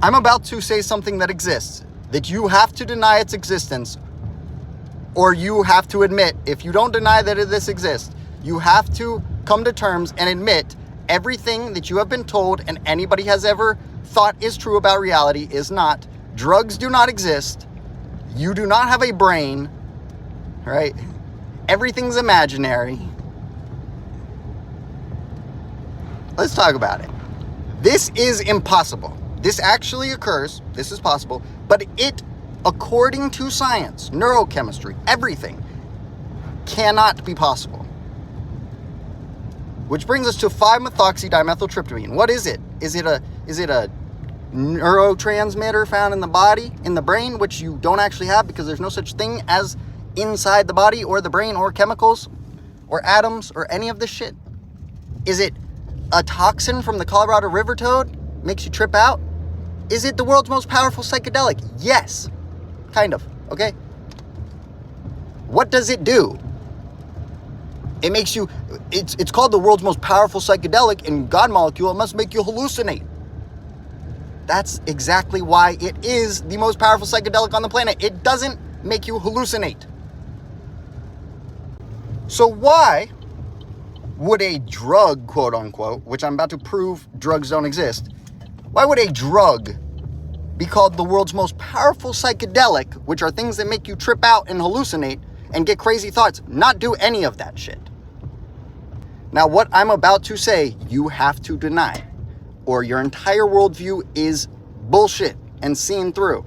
I'm about to say something that exists, that you have to deny its existence, or you have to admit, if you don't deny that this exists, you have to come to terms and admit everything that you have been told and anybody has ever thought is true about reality is not. Drugs do not exist. You do not have a brain, right? Everything's imaginary. Let's talk about it. This is impossible. This actually occurs. This is possible. But it, according to science, neurochemistry, everything, cannot be possible. Which brings us to 5-methoxydimethyltryptamine. What is it? Is it a neurotransmitter found in the body, in the brain, which you don't actually have because there's no such thing as inside the body or the brain or chemicals or atoms or any of this shit? Is it a toxin from the Colorado River toad? Makes you trip out? Is it the world's most powerful psychedelic? Yes. Kind of. Okay? What does it do? It makes you... It's called the world's most powerful psychedelic, and God molecule, it must make you hallucinate. That's exactly why it is the most powerful psychedelic on the planet. It doesn't make you hallucinate. So why would a drug, quote unquote, which I'm about to prove drugs don't exist, why would a drug be called the world's most powerful psychedelic, which are things that make you trip out and hallucinate and get crazy thoughts, not do any of that shit? Now, what I'm about to say, you have to deny, or your entire worldview is bullshit and seen through.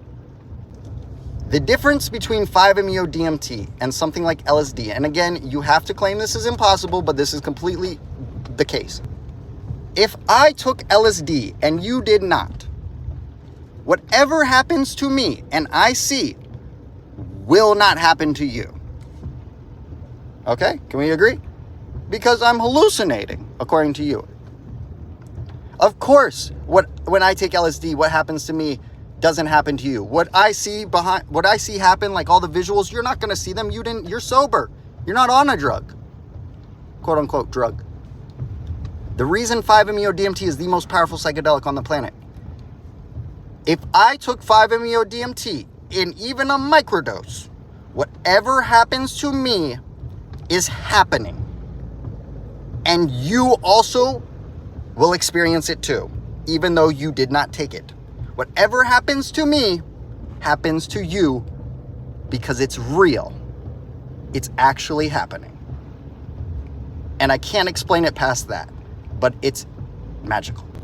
The difference between 5-MeO-DMT and something like LSD, and again, you have to claim this is impossible, but this is completely the case. If I took LSD and you did not, whatever happens to me and I see will not happen to you. Okay? Can we agree? Because I'm hallucinating, according to you. Of course, when I take LSD, what happens to me doesn't happen to you. What I see happen, like all the visuals, you're not going to see them. You're sober. You're not on a drug. Quote unquote drug. The reason 5-MeO-DMT is the most powerful psychedelic on the planet. If I took 5-MeO-DMT in even a microdose, whatever happens to me is happening. And you also will experience it too, even though you did not take it. Whatever happens to me happens to you because it's real. It's actually happening. And I can't explain it past that, but it's magical.